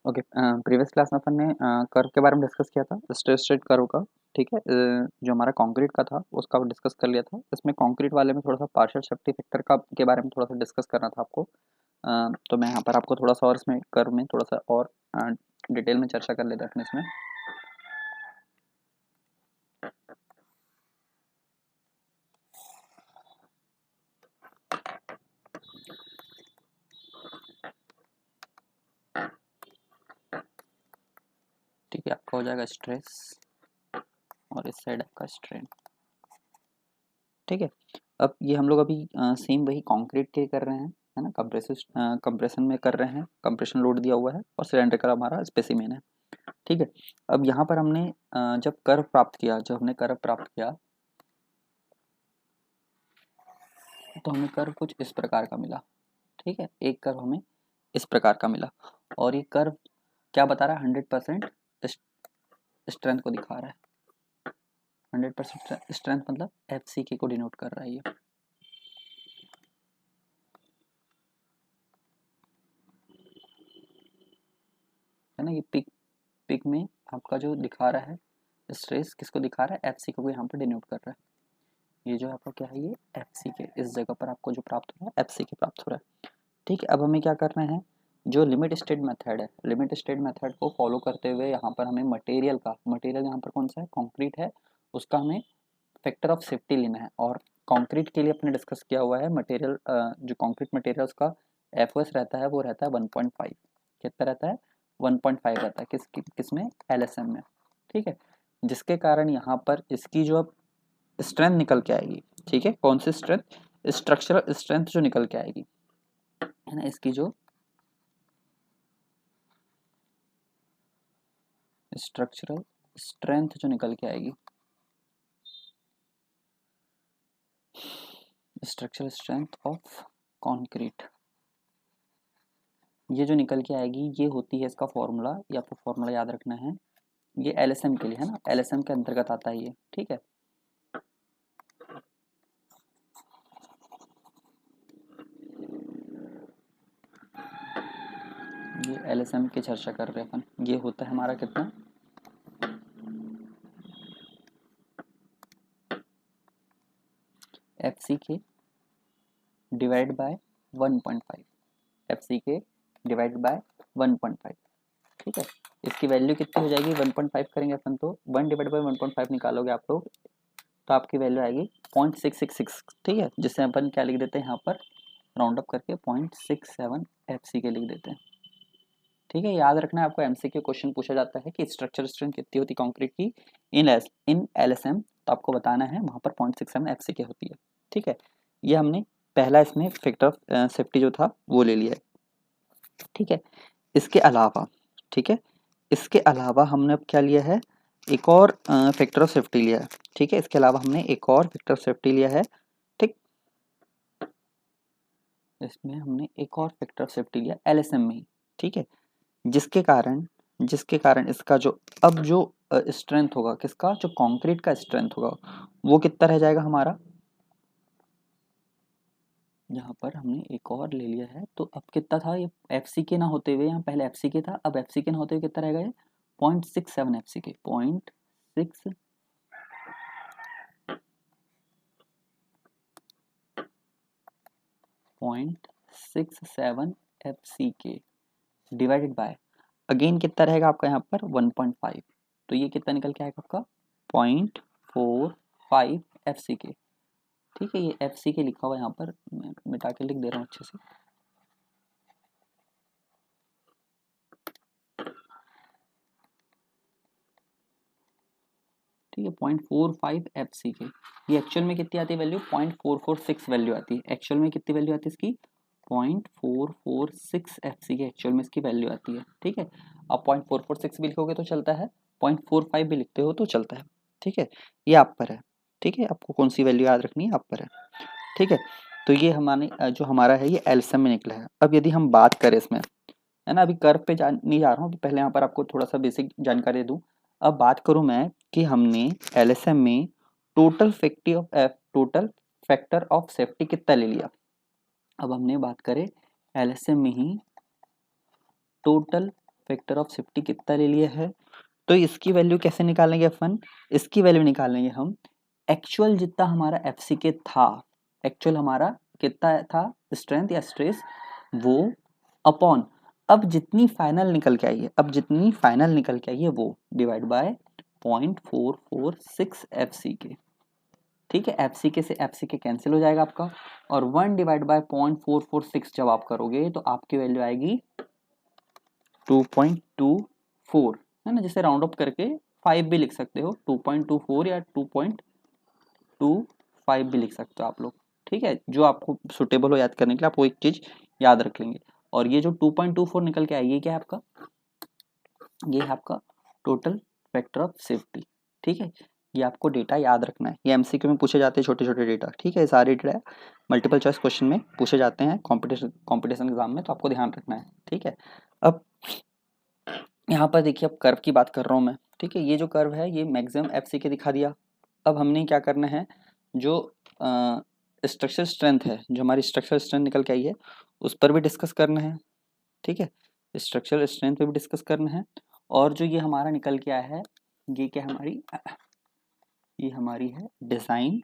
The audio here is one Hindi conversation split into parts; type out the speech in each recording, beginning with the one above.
ओके, प्रीवियस क्लास में अपन ने कर्व के बारे में डिस्कस किया था, स्ट्रेट स्ट्रेट कर्व का। ठीक है, जो हमारा कंक्रीट का था उसका डिस्कस कर लिया था। इसमें कंक्रीट वाले में थोड़ा सा पार्शियल सेफ्टी फैक्टर का के बारे में थोड़ा सा डिस्कस करना था आपको। तो मैं यहाँ पर आपको थोड़ा सा और इसमें कर्व में थोड़ा सा और डिटेल में चर्चा कर लेते हैं अपन इसमें। ठीक है, आपका हो जाएगा स्ट्रेस और इस साइड आपका स्ट्रेन। ठीक है, अब ये हम लोग अभी सेम वही कंक्रीट के कर रहे हैं, है ना। कंप्रेशन में कर रहे हैं, कंप्रेशन लोड दिया हुआ है और सिलेंडर हमारा स्पेसिमेन है। ठीक है, अब यहाँ पर हमने जब हमने कर्व प्राप्त किया तो हमें कर्व कुछ इस प्रकार का मिला। ठीक है, एक कर्व हमें इस प्रकार का मिला और ये कर्व क्या बता रहा है, 100% स्ट्रेंथ को दिखा रहा है। 100% स्ट्रेंथ मतलब FCK को डिनोट कर रहा है ये। है ना, ये पिक में आपका जो दिखा रहा है स्ट्रेस किसको दिखा रहा है, FCK को यहाँ पर डिनोट कर रहा है। ये जो आपका क्या है, ये FCK इस जगह पर आपको जो प्राप्त हो रहा है FCK प्राप्त हो रहा है। ठीक है, अब हमें क्या करना है, जो लिमिट स्टेट मेथड है, लिमिट स्टेट मेथड को फॉलो करते हुए यहाँ पर हमें मटेरियल यहाँ पर कौन सा है, कंक्रीट है, उसका हमें फैक्टर ऑफ सेफ्टी लेना है। और कंक्रीट के लिए अपने डिस्कस किया हुआ है मटेरियल, जो कंक्रीट मटेरियल उसका FOS रहता है वो रहता है 1.5। कितना रहता है, 1.5 रहता है किस में, LSM में। ठीक है, जिसके कारण यहाँ पर इसकी जो अब स्ट्रेंथ निकल के आएगी। ठीक है, कौन सी स्ट्रेंथ, स्ट्रक्चरल स्ट्रेंथ जो निकल के आएगी, है ना, इसकी जो स्ट्रक्चरल स्ट्रेंथ जो निकल के आएगी, स्ट्रक्चरल स्ट्रेंथ ऑफ कंक्रीट, ये जो निकल के आएगी ये होती है इसका फॉर्मूला। ये आपको फॉर्मूला याद रखना है, ये LSM के लिए है ना, LSM के अंतर्गत आता है ये। ठीक है, ये LSM की चर्चा कर रहे हैं अपन। ये होता है हमारा कितना, FCK divide by 1.5, FCK divide by 1.5। ठीक है, इसकी वैल्यू कितनी हो जाएगी, 1.5 करेंगे अपन तो 1 डिवाइड बाई 1.5 निकालोगे आप लोग तो आपकी वैल्यू आएगी 0.666। ठीक है, जिससे अपन क्या लिख देते हैं यहाँ पर, राउंड अप करके 0.67 FCK लिख देते हैं। ठीक है, याद रखना है आपको, MCQ क्वेश्चन पूछा जाता है कि स्ट्रक्चर स्ट्रेंथ कितनी होती है कंक्रीट की इन LSM, तो आपको बताना है वहाँ पर 0.67 FCK होती है। ठीक है, ये हमने पहला इसमें फैक्टर ऑफ सेफ्टी जो था वो ले लिया है। ठीक है, इसके अलावा, ठीक है, इसके अलावा हमने अब क्या लिया है, एक और फैक्टर ऑफ सेफ्टी लिया है। ठीक है, इसके अलावा हमने एक और फैक्टर ऑफ सेफ्टी लिया है। ठीक, इसमें हमने एक और फैक्टर ऑफ सेफ्टी लिया LSM में ही। ठीक है, जिसके कारण इसका जो अब जो स्ट्रेंथ होगा, किसका, जो कंक्रीट का स्ट्रेंथ होगा वो कितना रह जाएगा हमारा, यहाँ पर हमने एक और ले लिया है तो अब कितना था ये, FCK ना होते हुए, यहाँ पहले FCK था, अब FCK ना होते हुए कितना रहेगा ये, 0.67 FCK, 0.67 FCK divided by, again कितना रहेगा आपका यहाँ पर 1.5, तो ये कितना निकल के आएगा आपका 0.45 FCK। ठीक है, ये FCK लिखा हुआ यहाँ पर, मैं मिटा के लिख दे रहा हूँ अच्छे से। ठीक है, 0.45 FCK, ये एक्चुअल में कितनी आती है वैल्यू, 0.446 वैल्यू आती है। एक्चुअल में कितनी वैल्यू आती है इसकी, 0.446 FCK एक्चुअल में इसकी वैल्यू आती है। ठीक है, अब 0.446 भी लिखोगे तो चलता है, 0.45 भी लिखते हो तो चलता है। ठीक है, ये आप पर है। ठीक है, आपको कौन सी वैल्यू याद रखनी है आप पर है। ठीक है, तो ये हमारे जो हमारा है ये LSM में निकला है। अब यदि हम बात करें इसमें, है ना, अभी कर्व पे नहीं जा रहा हूँ, पहले यहाँ पर आपको थोड़ा सा बेसिक जानकारी दूँ। अब बात करूँ मैं कि हमने LSM में टोटल फैक्टर ऑफ सेफ्टी कितना ले लिया। अब हमने बात करें LSM में ही टोटल फैक्टर ऑफ सेफ्टी कितना ले लिया है, तो इसकी वैल्यू कैसे निकालेंगे अपन, इसकी वैल्यू निकालेंगे हम एक्चुअल जितना हमारा एफसीके था, एक्चुअल हमारा कितना था स्ट्रेंथ या स्ट्रेस, वो अपॉन अब जितनी फाइनल निकल के आई है, अब जितनी फाइनल निकल के आई है वो डिवाइड बाय 0.446 एफसीके। ठीक है, एफसीके से एफसीके कैंसिल हो जाएगा आपका, और 1 डिवाइड बाय 0.446 जब आप करोगे तो आपकी वैल्यू आएगी 2.24, है ना, जिसे राउंड अप करके 5 भी लिख सकते हो, 2.24 या 2.25 भी लिख सकते हो आप लोग। ठीक है, जो आपको सुटेबल हो याद करने के लिए, आप वो एक चीज याद रख लेंगे। और ये जो 2.24 निकल के आई, ये क्या है आपका, ये है आपका टोटल फैक्टर ऑफ सेफ्टी। ठीक है, ये आपको डेटा याद रखना है, ये एमसीक्यू में पूछे जाते हैं छोटे छोटे डेटा। ठीक है, सारे डेटा मल्टीपल चॉइस क्वेश्चन में पूछे जाते हैं कॉम्पिटिशन एग्जाम में, तो आपको ध्यान रखना है। ठीक है, अब यहाँ पर देखिए, अब कर्व की बात कर रहा हूँ मैं। ठीक है, ये जो कर्व है ये मैक्सिमम एफसीके दिखा दिया। अब हमने क्या करना है, जो स्ट्रक्चरल स्ट्रेंथ है, जो हमारी स्ट्रक्चरल स्ट्रेंथ निकल के आई है, उस पर भी डिस्कस करना है। ठीक है, स्ट्रक्चरल स्ट्रेंथ पे भी डिस्कस करना है। और जो ये हमारा निकल के आया है, ये क्या हमारी, ये हमारी है डिज़ाइन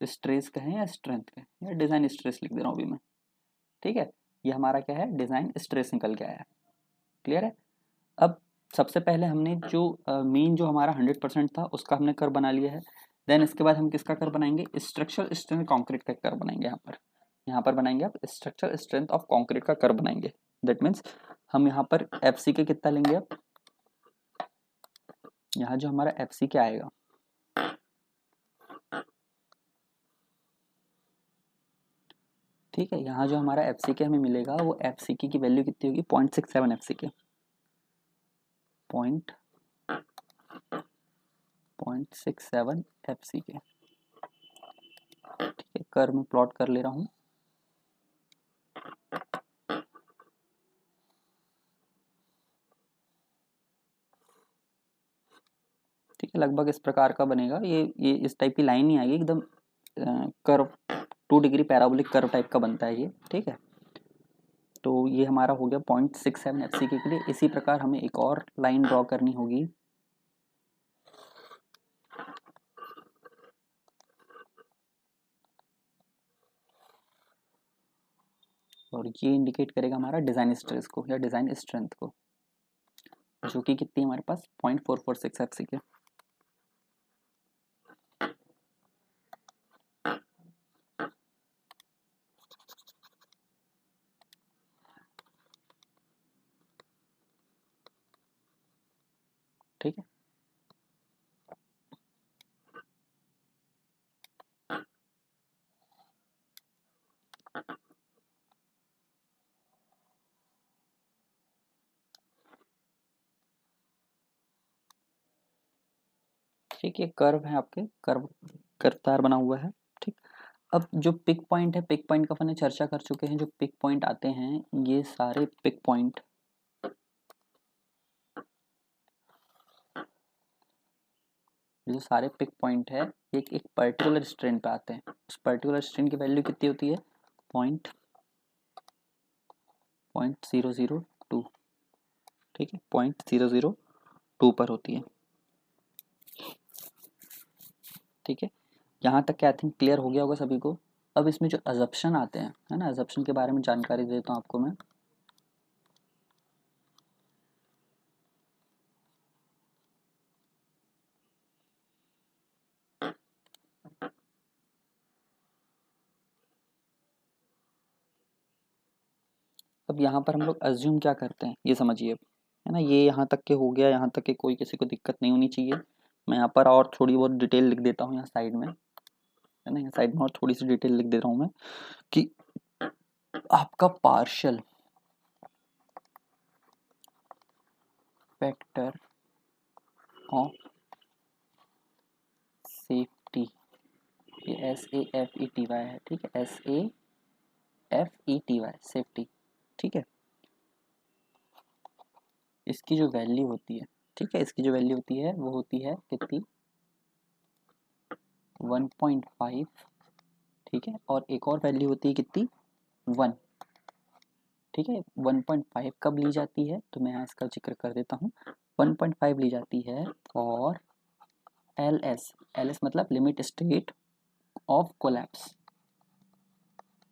स्ट्रेस कहें या स्ट्रेंथ कहें, या डिज़ाइन स्ट्रेस लिख दे रहा हूँ अभी मैं। ठीक है, ये हमारा क्या है, डिज़ाइन स्ट्रेस निकल के आया है। क्लियर है। अब सबसे पहले हमने जो मीन जो हमारा 100% था उसका हमने कर्व बना लिया है। देन इसके बाद हम किसका कर्व बनाएंगे, स्ट्रक्चरल स्ट्रेंथ कंक्रीट का कर्व बनाएंगे। यहाँ पर बनाएंगे आप स्ट्रक्चरल स्ट्रेंथ ऑफ कंक्रीट का कर्व बनाएंगे। दैट मीन्स हम यहाँ पर एफ सी के कितना लेंगे, अब यहाँ जो हमारा एफ सी के आएगा, ठीक है, यहाँ जो हमारा एफ सी के हमें मिलेगा वो एफ सी के की वैल्यू कितनी होगी, 0.67 एफ सी के, 0.67 एफ सी के। ठीक है, कर्व में प्लॉट कर ले रहा हूँ। ठीक है, लगभग इस प्रकार का बनेगा। ये इस टाइप की लाइन नहीं आएगी, एकदम curve 2 degree parabolic curve type का बनता है ये। ठीक है, तो ये हमारा हो गया 0.67 एफ सी के लिए। इसी प्रकार हमें एक और लाइन ड्रॉ करनी होगी, और ये इंडिकेट करेगा हमारा डिज़ाइन स्ट्रेस को या डिज़ाइन स्ट्रेंथ को, जो कि कितनी हमारे पास 0.446 एफ सी के। ठीक है, ठीक है, कर्व है आपके, कर्वदार बना हुआ है। ठीक, अब जो पिक पॉइंट है, पिक पॉइंट का अपन चर्चा कर चुके हैं। जो पिक पॉइंट आते हैं, ये सारे पिक पॉइंट, जो सारे पिक पॉइंट है ये एक पर्टिकुलर स्ट्रेंथ पे आते हैं। उस पर्टिकुलर स्ट्रेंथ की वैल्यू कितनी होती है, 0.002। ठीक है, 0.002 पर होती है। ठीक है, यहाँ तक क्या आई थिंक क्लियर हो गया होगा सभी को। अब इसमें जो अजप्शन आते हैं, है ना, अजप्शन के बारे में जानकारी देता हूँ आपको मैं। अब यहाँ पर हम लोग अज्यूम क्या करते हैं, ये समझिए, है ना, ये यहाँ तक के हो गया, यहाँ तक के कोई किसी को दिक्कत नहीं होनी चाहिए। मैं यहाँ पर और थोड़ी बहुत डिटेल लिख देता हूँ यहाँ साइड में, है ना, यहाँ साइड में और थोड़ी सी डिटेल लिख दे रहा हूँ मैं, कि आपका पार्शियल फैक्टर ऑफ सेफ्टी, ये SAFETY है। ठीक है, SAFETY सेफ्टी। ठीक है, इसकी जो वैल्यू होती है, ठीक है, इसकी जो वैल्यू होती है वो होती है कितनी, 1.5। ठीक है, और एक और वैल्यू होती है कितनी, 1। ठीक है। 1.5 कब ली जाती है, तो मैं यहाँ इसका जिक्र कर देता हूँ। 1.5 ली जाती है और LS, LS मतलब limit state of collapse,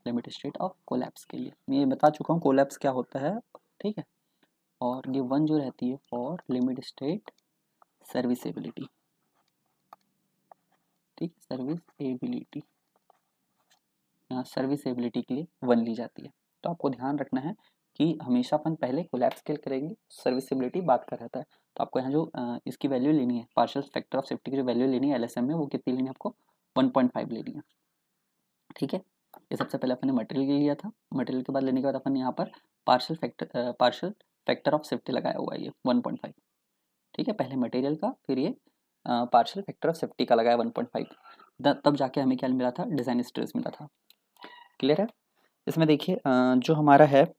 limit state of collapse के लिए मैं ये बता चुका हूँ कोलैप्स क्या होता है, ठीक है। और ये 1 जो रहती है फॉर लिमिट स्टेट सर्विसेबिलिटी, ठीक, सर्विसेबिलिटी, यहाँ सर्विसेबिलिटी के लिए 1 ली जाती है। तो आपको ध्यान रखना है कि हमेशा अपन पहले कोलैप्स के लिए करेंगे, सर्विसेबिलिटी बात कर रहता है। तो आपको यहाँ जो इसकी वैल्यू लेनी है, पार्शियल फैक्टर ऑफ सेफ्टी की जो वैल्यू लेनी है LSM में, वो कितनी लेनी है आपको, 1.5 लेनी है, ठीक है। ये सबसे पहले अपन ने मटेरियल के लिया था, मटेरियल के बाद लेने के बाद अपन यहाँ पर पार्शियल फैक्टर ऑफ सेफ्टी लगाया हुआ है ये 1.5, ठीक है। पहले मटेरियल का, फिर ये पार्शियल फैक्टर ऑफ सेफ्टी का लगाया 1.5, तब जाके हमें क्या मिला था, डिज़ाइन स्ट्रेस मिला था। क्लियर है। इसमें देखिए जो हमारा है,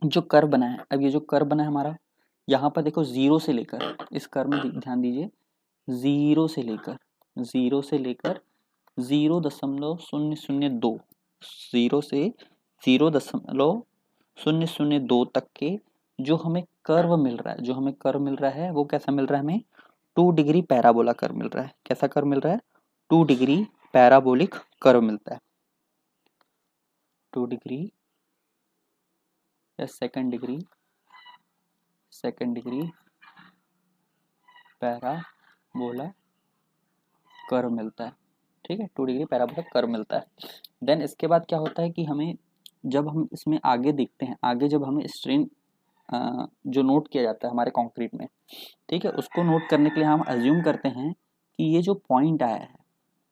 जो कर्व बना है, अब ये जो कर्व बना है हमारा, यहाँ पर देखो 0 से लेकर, इस कर्व में ध्यान दीजिए, 0 से लेकर 0.002, 0 से 0.002 तक के जो हमें कर्व मिल रहा है, जो हमें कर्व मिल रहा है वो कैसा मिल रहा है हमें, 2 डिग्री पैराबोला कर्व मिल रहा है। कैसा कर्व मिल रहा है, 2 डिग्री पैराबोलिक कर्व मिलता है, 2 डिग्री या सेकंड डिग्री पैराबोला कर्व मिलता है, ठीक है। 2 डिग्री पैराबोला कर्व मिलता है। देन इसके बाद क्या होता है कि हमें, जब हम इसमें आगे देखते हैं, आगे जब हमें स्ट्रेन जो नोट किया जाता है हमारे कंक्रीट में, ठीक है, उसको नोट करने के लिए हम अज्यूम करते हैं कि ये जो पॉइंट आया है,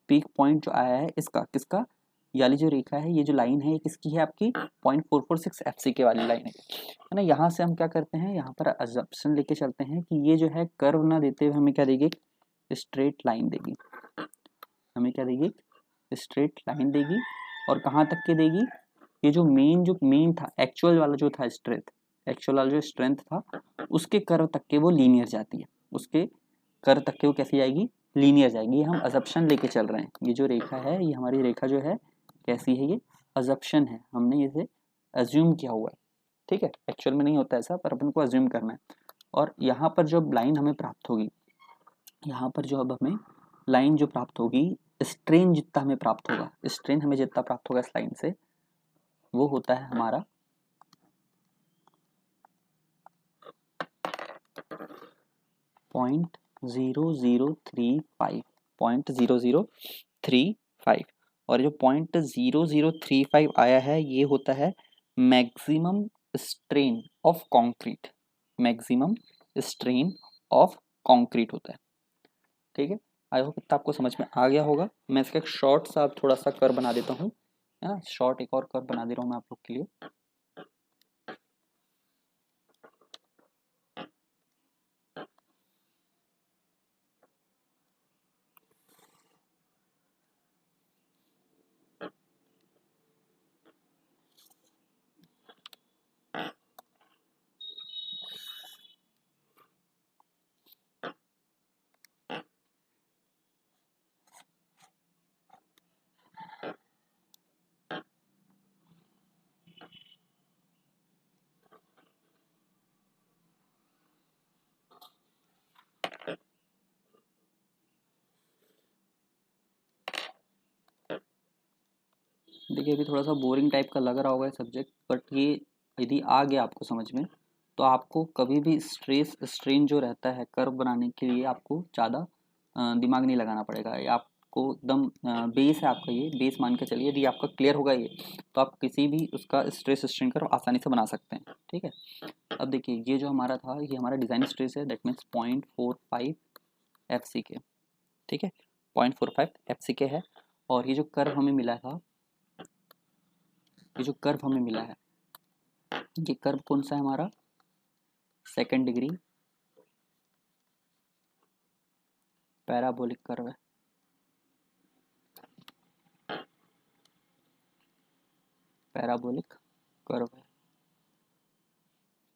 पीक पॉइंट जो आया है, इसका किसका, याली जो रेखा है, ये जो लाइन है, ये किसकी है आपकी, 0.446 FCK वाली लाइन है ना। यहाँ से हम क्या करते हैं, यहाँ पर अजम्पशन लेके चलते हैं कि ये जो है कर्व ना देते हुए हमें क्या देगी, स्ट्रेट लाइन देगी, हमें क्या देगी, स्ट्रेट लाइन देगी। और कहाँ तक के देगी, ये जो मेन था, एक्चुअल वाला जो था स्ट्रेंथ, एक्चुअल वाला जो स्ट्रेंथ था, उसके कर्व तक के वो लीनियर जाती है, उसके कर्व तक के वो कैसी जाएगी, लीनियर जाएगी। हम अजप्शन लेके चल रहे हैं, ये जो रेखा है, ये हमारी रेखा जो है कैसी है, ये अजप्शन है, हमने इसे अज्यूम किया हुआ है, ठीक है। एक्चुअल में नहीं होता ऐसा, पर अपन को अज्यूम करना है। और यहाँ पर जो लाइन हमें प्राप्त होगी, यहाँ पर जो अब हमें लाइन जो प्राप्त होगी, स्ट्रेन जितना हमें प्राप्त होगा, स्ट्रेन हमें जितना प्राप्त होगा इस लाइन से, वो होता है हमारा 0.0035, और जो 0.0035 आया है, ये होता है maximum strain of concrete, maximum strain of concrete होता है, ठीक है। आई होप इतना आपको समझ में आ गया होगा। मैं इसका एक शॉर्ट सा थोड़ा सा कर बना देता हूँ, है ना, शॉर्ट एक और कर बना दे रहा हूँ मैं आप लोग के लिए। देखिए अभी थोड़ा सा बोरिंग टाइप का लग रहा होगा ये सब्जेक्ट, बट ये यदि आ गया आपको समझ में, तो आपको कभी भी स्ट्रेस स्ट्रेन जो रहता है कर्व बनाने के लिए आपको ज़्यादा दिमाग नहीं लगाना पड़ेगा। ये आपको एकदम बेस है आपका, ये बेस मान के चलिए, यदि आपका क्लियर होगा ये, तो आप किसी भी उसका स्ट्रेस स्ट्रेन कर्व आसानी से बना सकते हैं, ठीक है। अब देखिए ये जो हमारा था, ये हमारा डिज़ाइन स्ट्रेस है, दैट मीन्स 0.45 FCK, ठीक है, 0.45 FCK है। और ये जो कर्व हमें मिला था, ये जो कर्व हमें मिला है, ये कर्व कौन सा है हमारा, सेकंड डिग्री पैराबोलिक कर्व है, पैराबोलिक कर्व है,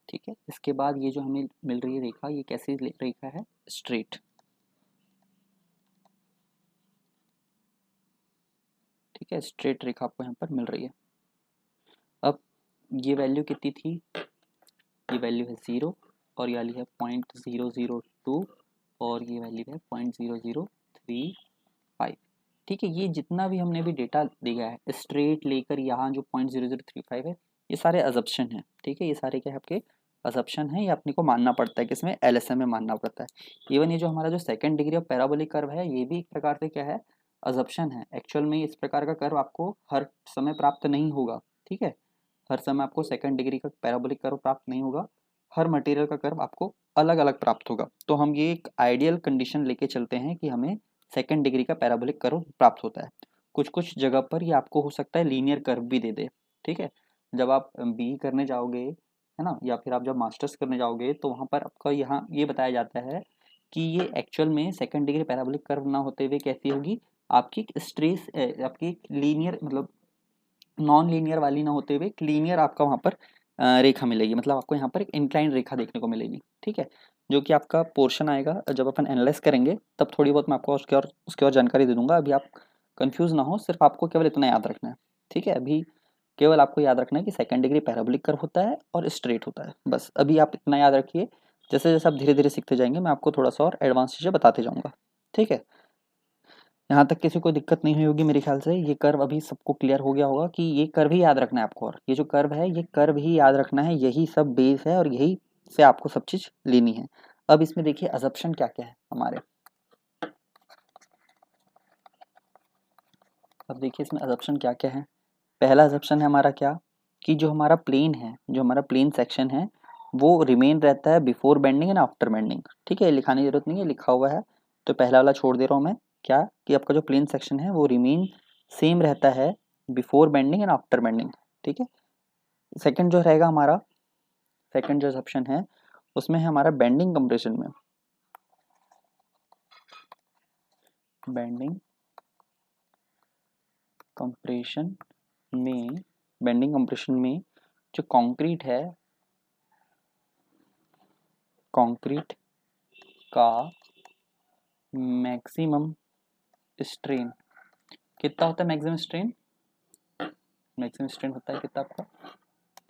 ठीक है। इसके बाद ये जो हमें मिल रही है रेखा, ये कैसी रेखा है, स्ट्रेट, ठीक है, स्ट्रेट रेखा आपको यहाँ पर मिल रही है। अब ये वैल्यू कितनी थी, ये वैल्यू है 0 और ये वाली है 0.002 और ये वैल्यू है 0.0035। ठीक है, ये जितना भी हमने भी डेटा दिया है स्ट्रेट लेकर यहाँ जो 0.0035 है, ये सारे अजप्शन है। ठीक है, ये सारे क्या है आपके अजप्शन है, ये अपने को मानना पड़ता है, किसमें LSM में मानना पड़ता है। इवन ये जो हमारा जो second degree of parabolic curve है, ये भी एक प्रकार से क्या है, अजप्शन है। एक्चुअल में इस प्रकार का कर्व आपको हर समय प्राप्त नहीं होगा। ठीक है, हर समय आपको सेकंड डिग्री का पैराबोलिक कर्व प्राप्त नहीं होगा, हर मटेरियल का कर्व आपको अलग अलग प्राप्त होगा। तो हम ये एक आइडियल कंडीशन लेके चलते हैं कि हमें सेकंड डिग्री का पैराबोलिक कर्व प्राप्त होता है। कुछ कुछ जगह पर ये आपको हो सकता है लीनियर कर्व भी दे दे। ठीक है, जब आप BE करने जाओगे है ना, या फिर आप जब मास्टर्स करने जाओगे तो वहाँ पर आपका यहाँ ये बताया जाता है कि ये एक्चुअल में सेकंड डिग्री पैराबोलिक कर्व ना होते हुए कैसी होगी, आपकी स्ट्रेस आपकी लीनियर मतलब नॉन लीनियर वाली ना होते हुए लीनियर आपका वहाँ पर रेखा मिलेगी, मतलब आपको यहाँ पर एक इंक्लाइन रेखा देखने को मिलेगी। ठीक है, जो कि आपका पोर्शन आएगा जब अपन एनालाइज करेंगे तब थोड़ी बहुत मैं आपको उसकी और जानकारी दे दूंगा। अभी आप कंफ्यूज ना हो, सिर्फ आपको केवल इतना याद रखना है। ठीक है, अभी केवल आपको याद रखना है कि सेकंड डिग्री पैराबोलिक कर्व होता है और स्ट्रेट होता है, बस अभी आप इतना याद रखिए। जैसे जैसे आप धीरे धीरे सीखते जाएंगे मैं आपको थोड़ा सा और एडवांस चीज़ें बताते जाऊँगा। ठीक है, यहाँ तक किसी को दिक्कत नहीं हुई होगी मेरे ख्याल से। ये कर्व अभी सबको क्लियर हो गया होगा कि ये कर्व ही याद रखना है आपको, और ये जो कर्व है ये कर्व ही याद रखना है, यही सब बेस है और यही से आपको सब चीज़ लेनी है। अब इसमें देखिए अजप्शन क्या क्या है हमारे, अब देखिए इसमें अजप्शन क्या क्या है। पहला अजप्शन है हमारा क्या, कि जो हमारा प्लेन है, जो हमारा प्लेन सेक्शन है वो रिमेन रहता है before bending and after bending. ठीक है, लिखाने की जरूरत नहीं है, लिखा हुआ है तो पहला वाला छोड़ दे रहा हूँ मैं। क्या कि आपका जो प्लेन सेक्शन है वो रिमेन सेम रहता है before bending and after bending. ठीक है, सेकंड जो रहेगा हमारा, सेकंड जो अजप्शन है उसमें है हमारा बेंडिंग कंप्रेशन में, बेंडिंग कंप्रेशन में, बेंडिंग कंप्रेशन में जो कंक्रीट है, कंक्रीट का मैक्सिमम स्ट्रेन कितना होता है, मैक्सिमम स्ट्रेन, मैक्सिमम स्ट्रेन होता है कितना आपका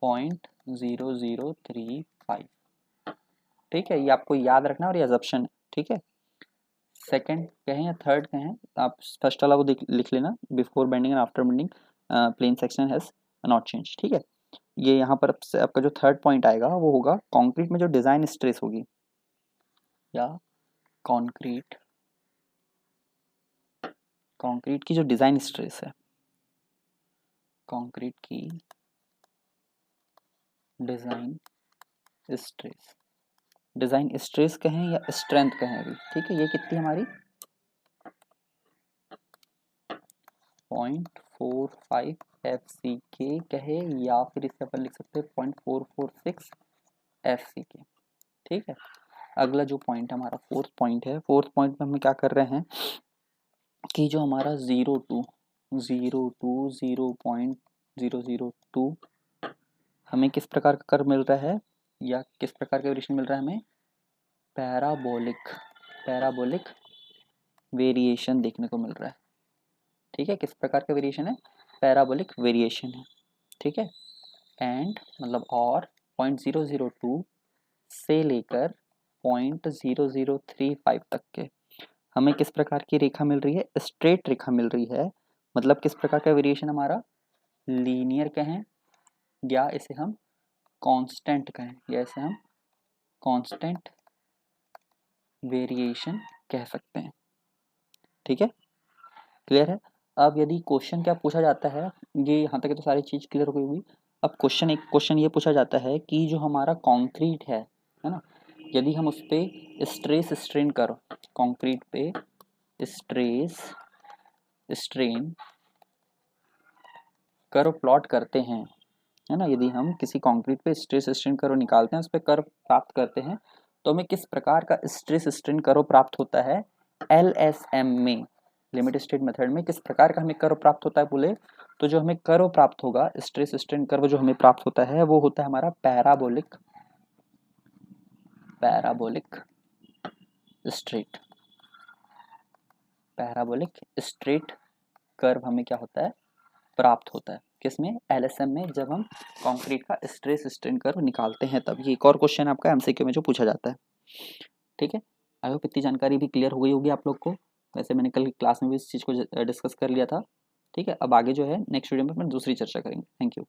0.0035। ठीक है, ये आपको याद रखना है और ये अजप्शन है। ठीक है, सेकंड कहें या थर्ड कहें, आप फर्स्ट वाला वो लिख लेना, before bending and after bending plane section has not change. ठीक है, ये यहाँ पर आपका जो थर्ड पॉइंट आएगा वो होगा कंक्रीट में जो डिजाइन स्ट्रेस होगी, या कंक्रीट, कंक्रीट की जो डिजाइन स्ट्रेस है, कंक्रीट की डिजाइन स्ट्रेस, डिजाइन स्ट्रेस कहें या स्ट्रेंथ कहें अभी। ठीक है, ये कितनी हमारी 0.45 FCK कहे, या फिर इसे अपन लिख सकते हैं 0.446 FCK। ठीक है, अगला जो पॉइंट हमारा फोर्थ पॉइंट है, फोर्थ पॉइंट में हम क्या कर रहे हैं कि जो हमारा 0.002 हमें किस प्रकार का कर्व मिल रहा है, या किस प्रकार का वेरिएशन मिल रहा है हमें, पैराबोलिक, पैराबोलिक वेरिएशन देखने को मिल रहा है। ठीक है, किस प्रकार का वेरिएशन है, पैराबोलिक वेरिएशन है। ठीक है, एंड मतलब और 0.002 से लेकर 0.0035 तक के हमें किस प्रकार की रेखा मिल रही है, स्ट्रेट रेखा मिल रही है। मतलब किस प्रकार का वेरिएशन हमारा, लीनियर कहें या इसे हम कांस्टेंट कहें, या इसे हम कांस्टेंट वेरिएशन कह सकते हैं। ठीक है, क्लियर है। अब यदि क्वेश्चन क्या पूछा जाता है, ये यहाँ तक तो सारी चीज़ क्लियर हो गई होगी। अब क्वेश्चन, एक क्वेश्चन ये पूछा जाता है कि जो हमारा कंक्रीट है ना, यदि हम उस पर स्ट्रेस स्ट्रेन करो, कंक्रीट पे स्ट्रेस स्ट्रेन कर्व प्लॉट करते हैं, है ना, यदि हम किसी कंक्रीट पे स्ट्रेस स्ट्रेन कर्व निकालते हैं, उस पर कर्व प्राप्त करते हैं, तो हमें किस प्रकार का स्ट्रेस स्ट्रेन कर्व प्राप्त होता है, LSM में, लिमिट स्टेट मेथड में किस प्रकार का हमें कर्व प्राप्त होता है बोले, तो जो हमें कर्व प्राप्त होगा, स्ट्रेस स्ट्रेन कर्व जो हमें प्राप्त होता है वो होता है हमारा parabolic, parabolic straight, parabolic straight curve हमें क्या होता है, प्राप्त होता है। किस में, LSM में, जब हम कंक्रीट का स्ट्रेस स्ट्रेन कर्व निकालते हैं तब। ये एक और क्वेश्चन आपका MCQ में जो पूछा जाता है। ठीक है, आई होप इतनी जानकारी भी क्लियर हो गई होगी आप लोग को। वैसे मैंने कल क्लास में भी इस चीज़ को डिस्कस कर लिया था। ठीक है, अब आगे जो है नेक्स्ट वीडियो में अपन दूसरी चर्चा करेंगे। Thank you.